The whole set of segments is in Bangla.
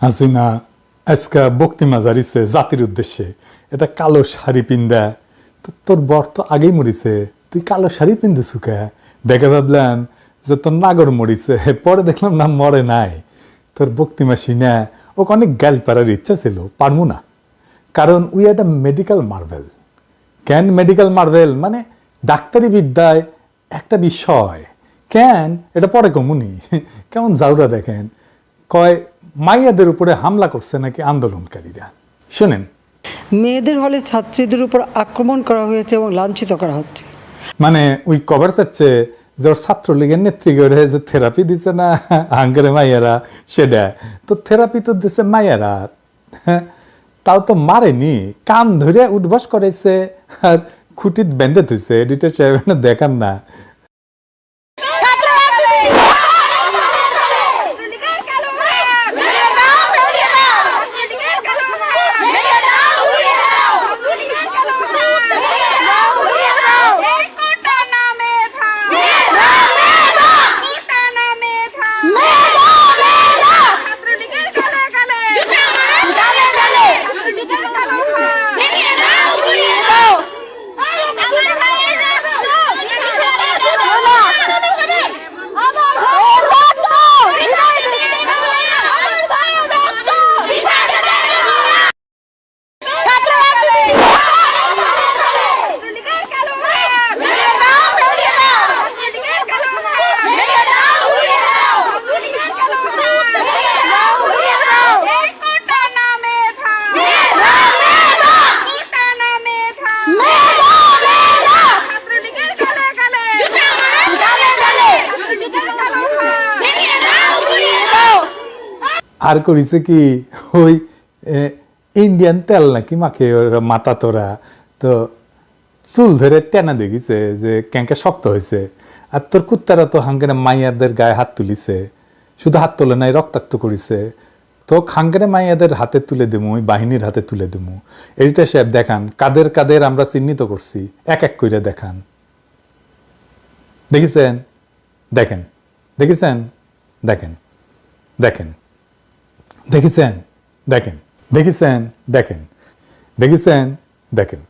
হাসিনা আজকে বক্তিমা জারিছে জাতির উদ্দেশ্যে, এটা কালো শাড়ি পিন্দা। তোর বর তো আগেই মরিছে, তুই কালো শাড়ি পিন্দুছু কে? দেখে ভাবলাম যে তোর নাগর মরিছে, পরে দেখলাম না মরে নাই। তোর বক্তিমা শুনে ওকে অনেক গাল পাড়ার ইচ্ছা ছিল, পারবো না, কারণ উই একটা মেডিকেল মার্ভেল। কেন মেডিকেল মার্ভেল মানে ডাক্তারি বিদ্যায় একটা বিষয় কেন, এটা পরে কমুনি। কেমন জাউরা দেখেন, কয় মাইয়াদের উপরে হামলা করছে নাকি আন্দোলনকারীরা। শোনেন, মেয়েদের হলে ছাত্রীদের উপর আক্রমণ করা হয়েছে এবং লাঞ্ছিত করা হচ্ছে। মানে ওই কভার চাচ্ছে যে ওর ছাত্রলীগের নেত্রীগণে যে থেরাপি দিছে না হাঙ্গারে মাইয়ারা, সেটা তো থেরাপি তো দিছে মাইয়ারা। হ্যাঁ, তাও তো মারেনি, কান ধরে উদ্বাস করেছে আর খুঁটিত বেঁধে থুইছে। এডিটর সাহেব দেখান না। আর করেছে কি ওই ইন্ডিয়ান তেল নাকি মাখে মাথা তোরা, তো চুল ধরে টেনা দেখিছে যে ক্যাঙ্কা শক্ত হয়েছে। আর তোর কুত্তারা তো হাঙ্গারে মাইয়াদের গায়ে হাত তুলিছে, শুধু হাত তোলে নাই, রক্তাক্ত করিছে। তো হাঙ্গারে মাইয়াদের হাতে তুলে দেবো, ওই বাহিনীর হাতে তুলে দেবো। এইটা সাহেব দেখান কাদের কাদের আমরা চিহ্নিত করছি, এক এক করে দেখান। দেখেছেন? দেখেন, দেখেছেন? দেখেন, দেখেন, দেখেছেন? দেখেন, দেখেছেন? দেখেন, দেখেছেন? দেখেন।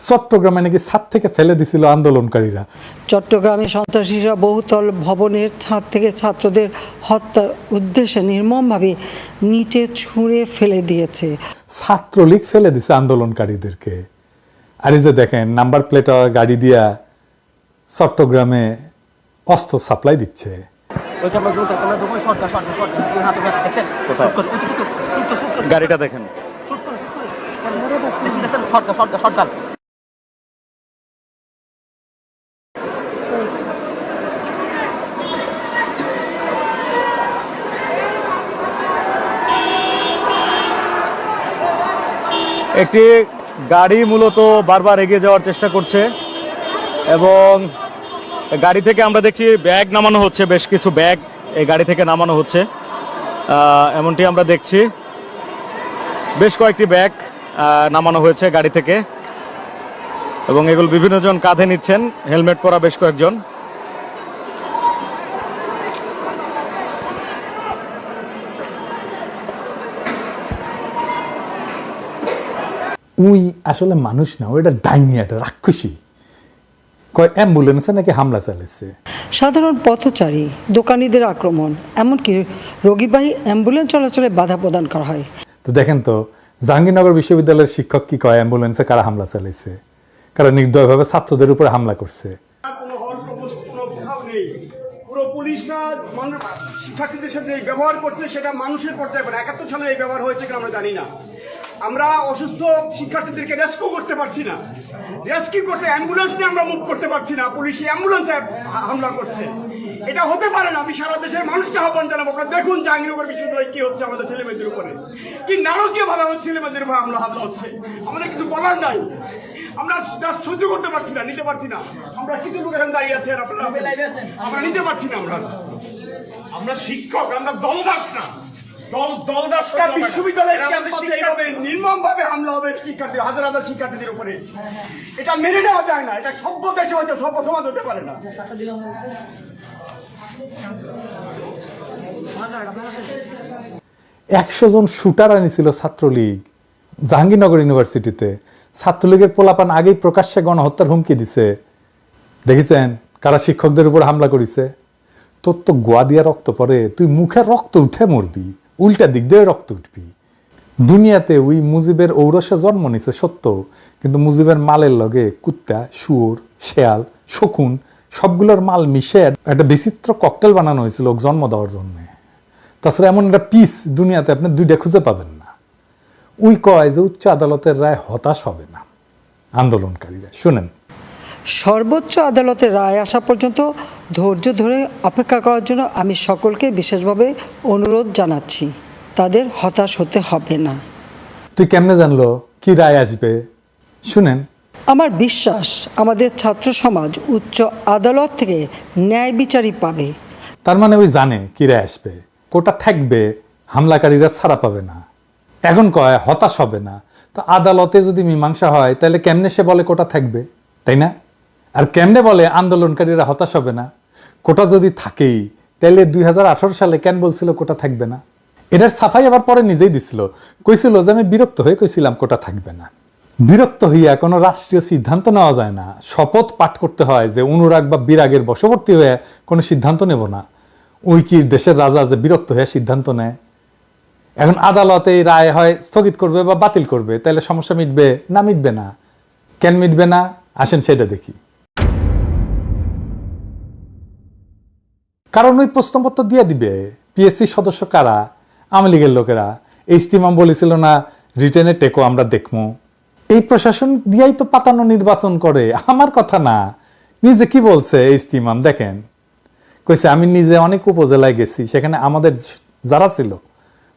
চট্টগ্রামে নাকি ছাদ থেকে ফেলে দিছিল আন্দোলনকারীরা। চট্টগ্রামে সন্ত্রাসীরা বহুতল ভবনের ছাদ থেকে ছাত্রদের হত্যার উদ্দেশ্যে নির্মমভাবে নিচে ছুঁড়ে ফেলে দিয়েছে। ছাত্রলীগ ফেলে দিছে আন্দোলনকারীদেরকে। আর এই যে দেখেন নাম্বার প্লেট গাড়ি দিয়া চট্টগ্রামে অস্ত্র সাপ্লাই দিচ্ছে। গাড়িটা দেখেন, একটি গাড়ি মূলত বারবার এগিয়ে যাওয়ার চেষ্টা করছে এবং গাড়ি থেকে আমরা দেখছি ব্যাগ নামানো হচ্ছে, বেশ কিছু ব্যাগ এই গাড়ি থেকে নামানো হচ্ছে, এমনটি আমরা দেখছি। বেশ কয়েকটি ব্যাগ নামানো হয়েছে গাড়ি থেকে এবং এগুলো বিভিন্ন জন কাঁধে নিচ্ছেন, হেলমেট পরা বেশ কয়েকজন। উই আসলে মানুষ না, ওইটা ডাইনি, একটা রাক্ষসী। কয় অ্যাম্বুলেন্সে নাকি হামলা চালিয়েছে। সাধারণ পথচারী, দোকানিদের আক্রমণ, এমনকি রোগীবাহী অ্যাম্বুলেন্স চলাচলে বাধা প্রদান করা হয়। তো দেখেন তো জাহাঙ্গীরনগর বিশ্ববিদ্যালয়ের শিক্ষক কি কয়, অ্যাম্বুলেন্সে কারা হামলা চালিয়েছে, কারা নির্দয়ভাবে ছাত্রদের উপরে হামলা করছে। পুরো পুলিশরা শিক্ষার্থীদের সাথে ব্যবহার করছে, সেটা মানুষের পর্যায়ে ৭১ সালে এই ব্যবহার হয়েছে কিনা আমরা জানি না। আমরা অসুস্থ শিক্ষার্থীদেরকে রেস্কিউ করতে পারছি না, রেস্কিউ করতে অ্যাম্বুলেন্স নিয়ে আমরা মুভ করতে পারছি না, পুলিশ অ্যাম্বুলেন্সে হামলা করছে। এটা হতে পারে না। আমি সারা দেশের মানুষকে আহ্বান জানাবো, আপনারা দেখুন জাহাঙ্গীরনগর বিশ্ববিদ্যালয়ে কি হচ্ছে আমাদের ছেলেমেয়েদের উপরে, কি নারকীয় ভাবে আমাদের ছেলেমেয়েদের উপর হামলা হচ্ছে। আমাদের কিছু বলার নাই, আমরা সহ্য করতে পারছি না, নিতে পারছি না। আমরা কিছু লোক এখন দাঁড়িয়ে আছে, আমরা নিতে পারছি না। আমরা শিক্ষক, আমরা দলদাস না। বিশ্ববিদ্যালয়ের ক্যাম্পাসে এইভাবে নির্মম ভাবে হামলা হবে শিক্ষার্থী, হাজার হাজার শিক্ষার্থীদের উপরে, এটা মেনে নেওয়া যায় না। এটা সভ্য দেশে হয়তো সভ্য সমাজ হতে পারে না। 100 জন শুটার আনিছিল ছাত্রলীগ জাহাঙ্গীরনগর ইউনিভার্সিটিতে। ছাত্রলীগের পোলাপান আগেই প্রকাশ্যে গণহত্যার হুমকি দিছে। দেখেছেন কারা শিক্ষকদের উপর হামলা করেছে? তোর তো গোয়া দিয়া রক্ত পরে, তুই মুখে রক্ত উঠে মরবি, উল্টা দিক দিয়ে রক্ত উঠবি। দুনিয়াতে ওই মুজিবের ঔরসে জন্ম নিছে সত্য, কিন্তু মুজিবের মালের লগে কুত্তা, শুয়োর, শেয়াল, শকুন সবগুলোর মাল মিশে একটা বিচিত্র ককটেল বানানো হয়েছিল ওকে জন্ম দেওয়ার জন্য। তাছাড়া এমন একটা পিস দুনিয়াতে আপনি দুইটা খুঁজে পাবেন না। উই কয় যে উচ্চ আদালতের রায় হতাশ হবে না আন্দোলনকারীরা। শুনেন, সর্বোচ্চ আদালতের রায় আসা পর্যন্ত ধৈর্য ধরে অপেক্ষা করার জন্য আমি সকলকে বিশেষভাবে অনুরোধ জানাচ্ছি। তাদের হতাশ হতে হবে না। তুই কেমনে জানলো কি রায় আসবে? শুনেন, আমার বিশ্বাস আমাদের ছাত্র সমাজ উচ্চ আদালত থেকে ন্যায় বিচারই পাবে। তার মানে ওই জানে কি রায় আসবে, কোটা থাকবে, হামলাকারীরা ছাড়া পাবে না। এখন কয় হতাশ হবে না। তো আদালতে যদি মীমাংসা হয় তাহলে কেমনে সে বলে কোটা থাকবে, তাই না? আর কেমনে বলে আন্দোলনকারীরা হতাশ হবে না? কোটা যদি থাকেই তাহলে 2018 সালে কেন বলছিল কোটা থাকবে না? এটার সাফাই আবার পরে নিজেই দিছিল, কইছিল যে আমি বিরক্ত হয়ে কইছিলাম কোটা থাকবে না। বিরক্ত হইয়া কোনো রাষ্ট্রীয় সিদ্ধান্ত নেওয়া যায় না। শপথ পাঠ করতে হয় যে অনুরাগ বা বিরাগের বশবর্তী হয়ে কোনো সিদ্ধান্ত নেব না। ওই কি দেশের রাজা যে বিরক্ত হয়ে সিদ্ধান্ত নেয়? এখন আদালতে এই রায় হয় স্থগিত করবে বা বাতিল করবে, তাহলে সমস্যা মিটবে না? মিটবে না। কেন মিটবে না আসেন সেটা দেখি। কারণ ওই প্রশ্নপত্র দিয়ে দিবে পিএসসি সদস্য কারা? আওয়ামী লীগের লোকেরা। ইজতিমাম বলেছিল না রিটেনে টেকো আমরা দেখবো। এই প্রশাসন দিয়াই তো পাতানো নির্বাচন করে, আমার কথা না। নিজে কি বলছে ইজতিমাম দেখেন, কইছে আমি নিজে অনেক উপজেলায় গেছি, সেখানে আমাদের যারা ছিল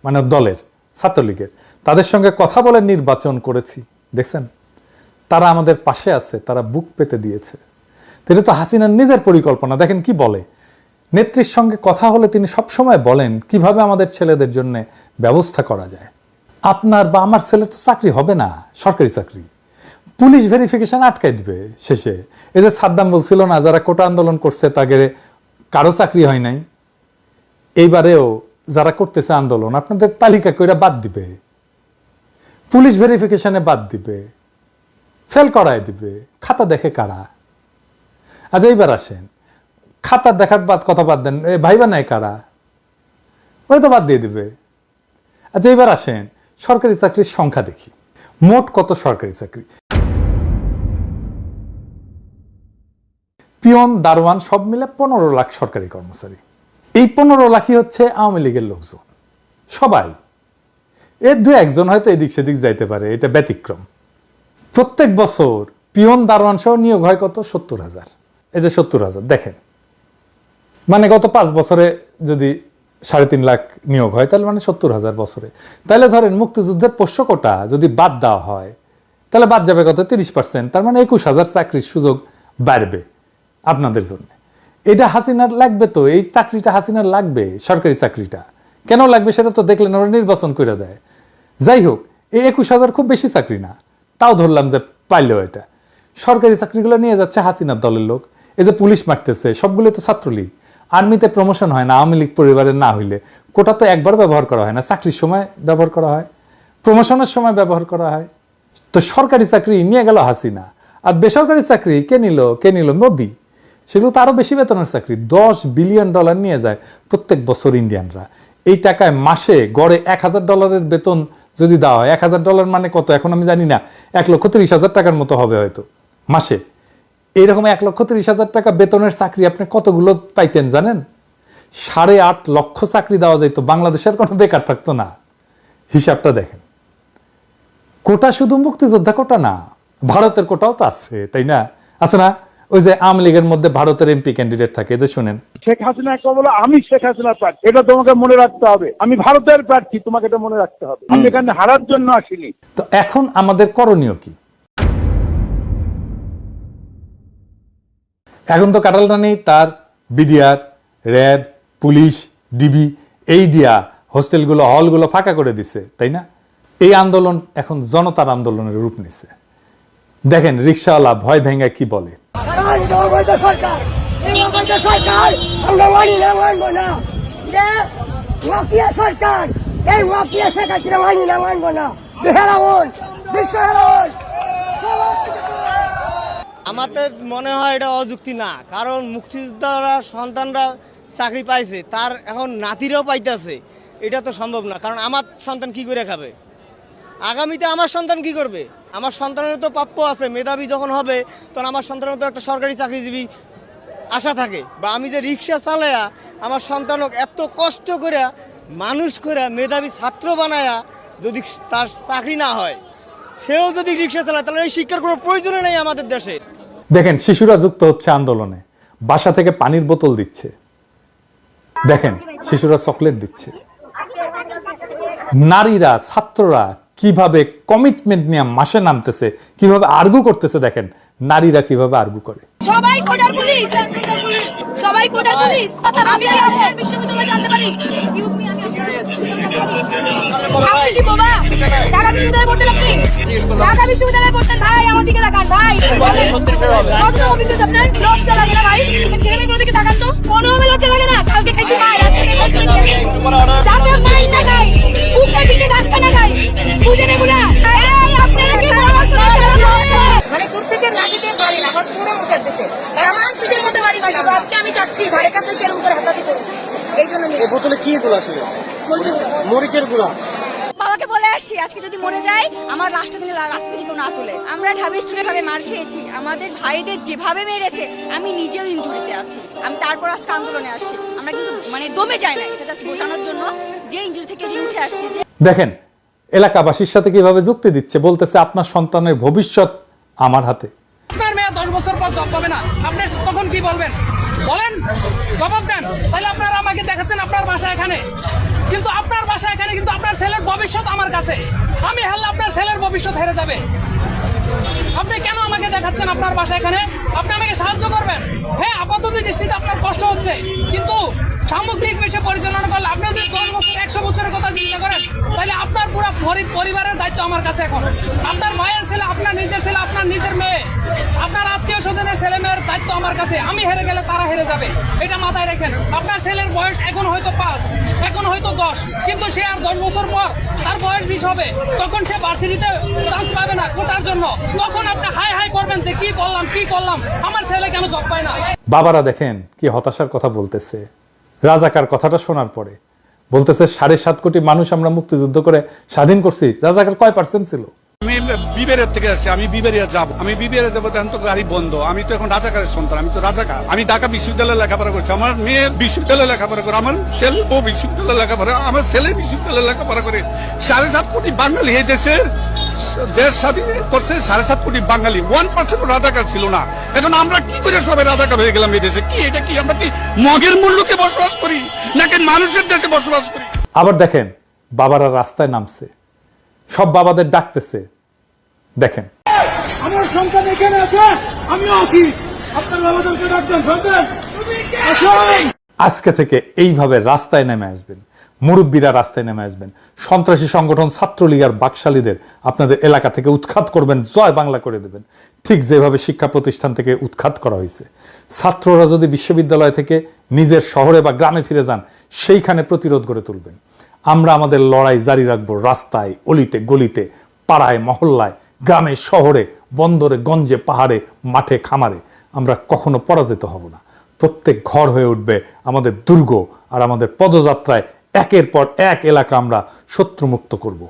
মানে দলের ছাত্রলীগের তাদের সঙ্গে কথা বলে নির্বাচন করেছি। দেখছেন তারা আমাদের পাশে আছে, তারা বুক পেতে দিয়েছে। এটা তো হাসিনার নিজের পরিকল্পনা। দেখেন কি বলে, নেত্রীর সঙ্গে কথা হলে তিনি সবসময় বলেন কিভাবে আমাদের ছেলেদের জন্য ব্যবস্থা করা যায়। আপনার বা আমার ছেলে তো চাকরি হবে না, সরকারি চাকরি, পুলিশ ভেরিফিকেশন আটকাই দিবে শেষে। এই যে সাদ্দাম বলছিল না যারা কোটা আন্দোলন করছে তাদের কারো চাকরি হয় নাই, এইবারেও যারা করতেছে আন্দোলন আপনাদের তালিকা কইরা বাদ দিবে, পুলিশ ভেরিফিকেশনে বাদ দিবে, ফেল করায় দিবে। খাতা দেখে কারা? আচ্ছা এইবার আসেন, খাতা দেখার বাদ কথা বাদ দেন, ভাইবা নাই কারা? ওই তো বাদ দিয়ে দিবে। আচ্ছা এইবার আসেন সরকারি চাকরির সংখ্যা দেখি, মোট কত সরকারি চাকরি? পিয়ন, দারোয়ান সব মিলে 15 লাখ সরকারি কর্মচারী। এই 15 লাখই হচ্ছে আওয়ামী লীগের লোকজন, সবাই। এর 2-1 হয়তো এদিক সেদিক যাইতে পারে, এটা ব্যতিক্রম। প্রত্যেক বছর পিয়ন, দারোয়ান সহ নিয়োগ হয় কত? 70,000। এই যে 70,000 দেখেন, মানে গত 5 বছরে যদি 3.5 লাখ নিয়োগ হয় তাহলে মানে 70,000 বছরে। তাহলে ধরেন মুক্তিযুদ্ধের পোষ্য কোটা যদি বাদ দেওয়া হয় তাহলে বাদ যাবে কত? 30%। তার মানে 21,000 চাকরির সুযোগ বাড়বে আপনাদের জন্য। এটা হাসিনার লাগবে তো, এই চাকরিটা হাসিনার লাগবে, সরকারি চাকরিটা। কেন লাগবে সেটা তো দেখলেন, ওরা নির্বাচন করে দেয়। যাই হোক, এই 21,000 খুব বেশি চাকরি না, তাও ধরলাম যে পাইলেও এটা সরকারি চাকরিগুলো নিয়ে যাচ্ছে হাসিনার দলের লোক। এই যে পুলিশ মারতেছে সবগুলো তো ছাত্রলীগ। আর্মিতে প্রমোশন হয় না আওয়ামী লীগ পরিবারের না হইলে, কোটা তো একবার ব্যবহার করা হয় না, চাকরির সময় ব্যবহার করা হয়, প্রমোশনের সময় ব্যবহার করা হয়। তো সরকারি চাকরি নিয়ে গেল হাসিনা, আর বেসরকারি চাকরি কে নিল? মোদি। সেগুলো তো আরো বেশি বেতনের চাকরি। $10 বিলিয়ন নিয়ে যায় প্রত্যেক বছর ইন্ডিয়ানরা। এই টাকায় মাসে গড়ে $1,000 বেতন যদি দেওয়া হয়, $1,000 মানে কত এখন আমি জানি না, 1,30,000 টাকার মতো হবে হয়তো মাসে। এইরকম 1,30,000 টাকা বেতনের চাকরি আপনি কতগুলো পাইতেন জানেন? 8.5 লক্ষ চাকরি দেওয়া যেত, বাংলাদেশের কোনো বেকার থাকতো না। হিসাবটা দেখেন। কোটা শুধু মুক্তিযোদ্ধা কোটা না, ভারতের কোটাও তো আছে, তাই না? আছে না? ওই যে আওয়ামী লীগের মধ্যে ভারতের এমপি ক্যান্ডিডেট থাকে, যে শুনেন, শেখ হাসিনা একটা বলো আমি শেখ হাসিনার প্রার্থী, এটা তোমাকে মনে রাখতে হবে। আমি ভারতের প্রার্থী, তোমাকে এটা মনে রাখতে হবে। আমি এখানে হারার জন্য আসিনি। তো এখন আমাদের করণীয় কি? এখন তো কাটালটানি তার বিডিআর, র্যাব, পুলিশ, ডিবি এই দিয়া হোস্টেলগুলো, হলগুলো ফাঁকা করে দিছে, তাই না? এই আন্দোলন এখন জনতার আন্দোলনের রূপ নিছে। দেখেন রিকশাওয়ালা ভয় ভেঙ্গা কি বলে, আমাদের মনে হয় এটা অযুক্তি না, কারণ মুক্তিযোদ্ধারা সন্তানরা চাকরি পাইছে, তার এখন নাতিরাও পাইতেছে, এটা তো সম্ভব না। কারণ আমার সন্তান কি করে খাবে, আগামীতে আমার সন্তান কি করবে? আমার সন্তানের তো প্রাপ্য আছে, মেধাবী যখন হবে তখন আমার সন্তানের তো একটা সরকারি চাকরিজীবী আশা থাকে। বা আমি যে রিক্সা চালায়া আমার সন্তানক এত কষ্ট করে মানুষ করে মেধাবী ছাত্র বানায়া যদি তার চাকরি না হয়, সেও যদি রিক্সা চালায়, তাহলে এই শিক্ষার কোনো প্রয়োজন নেই আমাদের দেশে। দেখেন শিশুরা যুক্ত হচ্ছে আন্দোলনে, বাসা থেকে পানির বোতল দিচ্ছে, দেখেন শিশুরা চকলেট দিচ্ছে, নারীরা, ছাত্ররা কিভাবে কমিটমেন্ট নিয়ে মাসে নামতেছে, কিভাবে আর্গু করতেছে। দেখেন নারীরা কিভাবে আর্গু করে। সবাই কোটার পুলিশ, সবাই কোটার পুলিশ। আমি কি আপনার বিশ্ববিদ্যালয়ে জানতে পারি? এক্সকিউজ মি, আমি আপনার বিশ্ববিদ্যালয়ে আপনি কি বাবা ঢাকা বিশ্ববিদ্যালয়ে পড়তেন? আপনি ঢাকা বিশ্ববিদ্যালয়ে পড়তেন? ভাই আমার দিকে তাকান ভাই, কত অভিযোগ আপনার? লজ্জা লাগে না ভাই? ছেলে মেয়েগুলোর দিকে তাকান তো, কোনো লজ্জা লাগে না? কালকে খাইছি ভাই, আজকে যাতে মাইন না খাই, বুকে পিঠে ধাক্কা না খাই, বুঝেন এগুলা? এই আপনারা কি পড়াশোনা করেন? মানে দূর থেকে লাগিতে পারি না, আমার পুরো মুখে দিতে আমার পিঠের মধ্যে বাড়ি বাড়ি। আজকে আমি চাচ্ছি ধারে কাছে সেরকম করে হাতাতে করি, এই জন্য নিয়ে বোতলে কি গুলো আসলে? মরিচের গুঁড়া। বাবাকে বলে আসছি আজকে যদি মরে যায় আমার রাষ্ট্র যেন রাস্তা থেকে কেউ না তোলে। আমরা ঢাবি স্টুডেন্ট ভাবে মার খেয়েছি, আমাদের ভাইদের যেভাবে মেরেছে, আমি নিজেও ইনজুরিতে আছি, আমি তারপর আজকে আন্দোলনে আসছি। আমরা কিন্তু মানে দমে যাই না, এটা জাস্ট বোঝানোর জন্য যে ইনজুরি থেকে যে উঠে আসছি। যে দেখেন এলাকাবাসীর সাথে কিভাবে যুক্তি দিচ্ছে, বলতেছে আপনার সন্তানের ভবিষ্যৎ আমার হাতে। আপনার মেয়ে 10 বছর পর জব পাবে না, আপনি তখন কি বলবেন? বলেন, জবাব দেন। তাহলে আপনারা আমাকে দেখাচ্ছেন আপনার বাসা এখানে, কিন্তু আপনার বাসা এখানে, কিন্তু আপনার ছেলের ভবিষ্যৎ আমার কাছে। আমি হারলে আপনার ছেলের ভবিষ্যৎ হেরে যাবে। আপনি কেন আমাকে দেখাচ্ছেন আপনার বাসা এখানে? আপনি আমাকে সাহায্য করবেন। হ্যাঁ, আপাতত দৃষ্টিতে আপনার কষ্ট হচ্ছে, কিন্তু সামগ্রিক বিষয় পরিচালনা করলে আপনি যদি 10 বছর 100 বছরের কথা চিন্তা করেন, তাহলে আপনার পুরো পরিবারের দায়িত্ব আমার কাছে এখন। আপনার ভাইয়ের ছেলে, আপনার নিজের ছেলে, আপনার নিজের মেয়ে, আপনার আত্মীয় স্বজনের ছেলে মেয়ের দায়িত্ব আমার কাছে। আমি হেরে গেলে তারা হেরে যাবে, এটা মাথায় রাখেন। আপনার ছেলের বয়স এখন হয়তো 5, এখন হয়তো 10, কিন্তু সে আর 10 বছর পর তার বয়স 20 হবে, তখন সে ভার্সিটিতে চান্স পাবে না কোটার জন্য। তখন আপনি হাই হাই করবেন যে কি করলাম, আমার ছেলে কেন জব পায় না। বাবারা দেখেন কি হতাশার কথা বলতেছে। রাজাকার কথাটা শোনার পরে বলতেছে 7.5 কোটি মানুষ আমরা মুক্তিযুদ্ধ করে স্বাধীন করছি, রাজাকার কয় % ছিল? আমি বিবেরিয়া থেকে আসছি, আমি বিবেরিয়া যাবো, আমি বিবেরিয়া যাবো, এখন তো গাড়ি বন্ধ। আমি তো এখন রাজাকারের সন্তান, আমি তো রাজাকার। আমি ঢাকা বিশ্ববিদ্যালয়ে লেখাপড়া করছি, আমার মেয়ে বিশ্ববিদ্যালয়ে লেখাপড়া করে, আমার ছেলে বিশ্ববিদ্যালয়ে লেখাপড়া, আমার ছেলে বিশ্ববিদ্যালয়ে লেখাপড়া করে। 7.5 কোটি বাঙালি এই দেশের দেশ স্বাধীন করছে, 7.5 কোটি বাঙালি, 1% রাজাকার ছিল না। এখন আমরা কি করে সবাই রাজাকার হয়ে গেলাম এই দেশে? কি এটা কি আমরা কি মগের মূল্যকে বসবাস করি নাকি মানুষের দেশে বসবাস করি? আবার দেখেন বাবারা রাস্তায় নামছে, সব বাবাদের ডাকতেছে। দেখেন আমার সন্তান এখানে আছে, আমিও আছি, আপনার বাবাদেরকে ডাকবেন, সন্তান আজকে থেকে এইভাবে রাস্তায় নেমে আসবেন, মুরব্বীরা রাস্তায় নেমে আসবেন, সন্ত্রাসী সংগঠন ছাত্রলীগ আর বাকশালীদের আপনাদের এলাকা থেকে উৎখাত করবেন, জয় বাংলা করে দেবেন। ঠিক যেভাবে শিক্ষা প্রতিষ্ঠান থেকে উৎখাত করা হয়েছে, ছাত্ররা যদি বিশ্ববিদ্যালয় থেকে নিজের শহরে বা গ্রামে ফিরে যান, সেইখানে প্রতিরোধ গড়ে তুলবেন। আমরা আমাদের লড়াই জারি রাখবো, রাস্তায়, অলিতে গলিতে, পাড়ায় মহল্লায়, গ্রামে শহরে, বন্দরে গঞ্জে, পাহাড়ে, মাঠে খামারে। আমরা কখনো পরাজিত হব না। প্রত্যেক ঘর হয়ে উঠবে আমাদের দুর্গ, আর আমাদের পদযাত্রায় একের পর এক এলাকা আমরা শত্রুমুক্ত করব।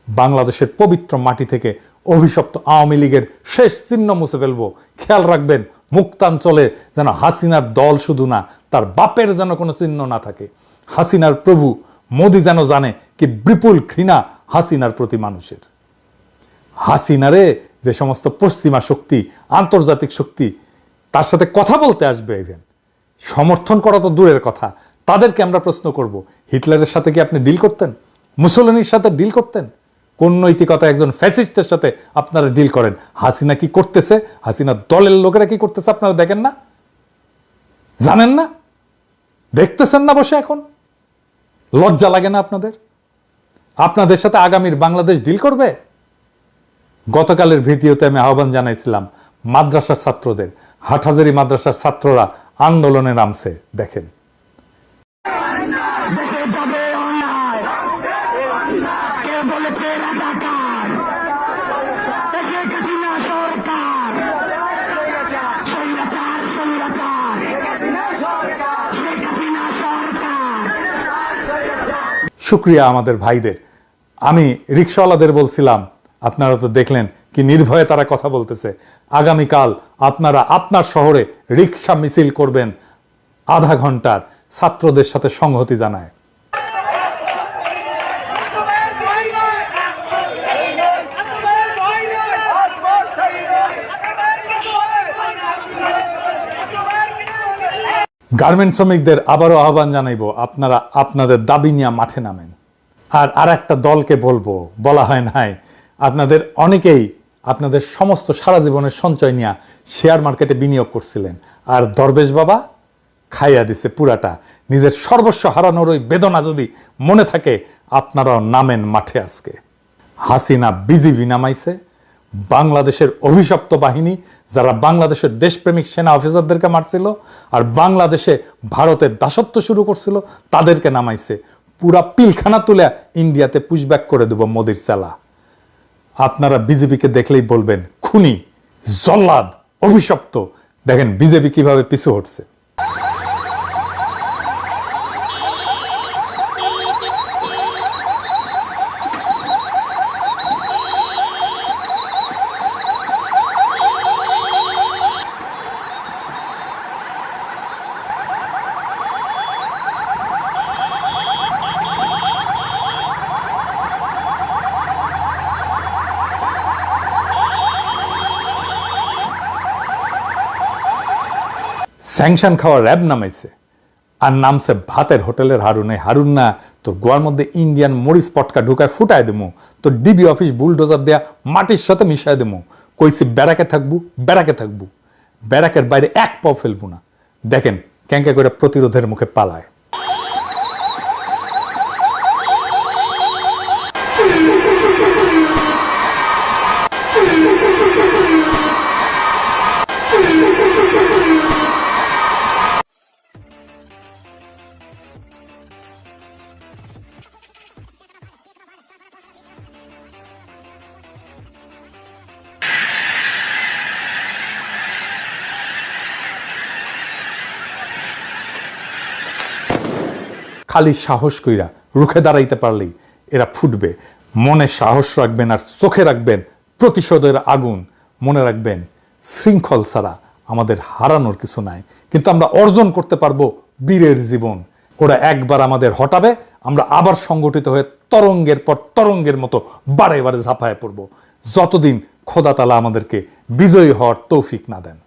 বাংলাদেশের পবিত্র মাটি থেকে অভিশপ্ত আওয়ামী লীগের শেষ চিহ্ন মুছে ফেলবো। খেয়াল রাখবেন মুক্তাঞ্চলে যেন হাসিনার দল শুধু না, তার বাপের যেন কোনো চিহ্ন না থাকে। হাসিনার প্রভু মোদি যেন জানে কি বিপুল ঘৃণা হাসিনার প্রতি মানুষের। হাসিনারে যে সমস্ত পশ্চিমা শক্তি, আন্তর্জাতিক শক্তি তার সাথে কথা বলতে আসবে, ইভেন সমর্থন করা তো দূরের কথা, তাদেরকে আমরা প্রশ্ন করব, হিটলারের সাথে কি আপনি ডিল করতেন? মুসোলিনির সাথে ডিল করতেন? কোন নৈতিকতা একজন ফ্যাসিস্টের সাথে আপনারা ডিল করেন? হাসিনা কি করতেছে, হাসিনা দলের লোকেরা কি করতেছে আপনারা দেখেন না? জানেন না? দেখতেছেন না বসে? এখন লজ্জা লাগে না আপনাদের? আপনাদের সাথে আগামীর বাংলাদেশ ডিল করবে? গতকালের ভিডিওতে আমি আহ্বান জানাইছিলাম মাদ্রাসার ছাত্রদের, হাটহাজারী মাদ্রাসার ছাত্ররা আন্দোলনে নামছে, দেখেন। শুক্রিয়া আমাদের ভাইদের। আমি রিকশাওয়ালাদের বলছিলাম, আপনারা তো দেখলেন কি নির্ভয়ে তারা কথা বলতেছে। আগামীকাল আপনারা আপনার শহরে রিকশা মিছিল করবেন আধা ঘন্টার, ছাত্রদের সাথে সংহতি জানায়। গার্মেন্টস শ্রমিকদের আবারও আহ্বান জানাইব, আপনারা আপনাদের দাবি নিয়ে মাঠে নামেন। আর একটা দলকে বলবো, বলা হয় নাই, আপনাদের অনেকেই আপনাদের সমস্ত সারা জীবনের সঞ্চয় নিয়ে শেয়ার মার্কেটে বিনিয়োগ করছিলেন, আর দরবেশ বাবা খাইয়া দিছে পুরাটা। নিজের সর্বস্ব হারানোর ওই বেদনা যদি মনে থাকে, আপনারাও নামেন মাঠে আজকে। হাসিনা বিজিবি নামাইছে, বাংলাদেশের অভিশপ্ত বাহিনী যারা বাংলাদেশের দেশপ্রেমিক সেনা অফিসারদেরকে মারছিল আর বাংলাদেশে ভারতের দাসত্ব শুরু করছিল, তাদেরকে নামাইছে। পুরা পিলখানা তুলে ইন্ডিয়াতে পুশব্যাক করে দেব মোদির চালা। আপনারা বিজেপিকে দেখলেই বলবেন খুনি, জল্লাদ, অভিশপ্ত। দেখেন বিজেপি কিভাবে পিছু হটছে। স্যাংশন খাওয়া র্যাব নামাইছে, আর নামছে ভাতের হোটেলের হারুন। এই হারুন না তোর গোয়ার মধ্যে ইন্ডিয়ান মরিচ পটকা ঢুকায় ফুটায় দেবো, তোর ডিবি অফিস বুলডোজার দেয়া মাটির সাথে মিশাই দেবো। কইছি ব্যারাকে থাকবো, ব্যারাকে থাকবো, ব্যারাকের বাইরে এক পাও ফেলবো না। দেখেন ক্যাঙ্কা করে প্রতিরোধের মুখে পালায়। খালি সাহস কইরা রুখে দাঁড়াইতে পারলেই এরা ফুটবে। মনে সাহস রাখবেন আর চোখে রাখবেন প্রতিশোধের আগুন। মনে রাখবেন শৃঙ্খল ছাড়া আমাদের হারানোর কিছু নাই, কিন্তু আমরা অর্জন করতে পারবো বীরের জীবন। ওরা একবার আমাদের হটাবে, আমরা আবার সংগঠিত হয়ে তরঙ্গের পর তরঙ্গের মতো বারে বারে ঝাঁপায় পড়বো, যতদিন খোদা তাআলা আমাদেরকে বিজয়ী হওয়ার তৌফিক না দেন।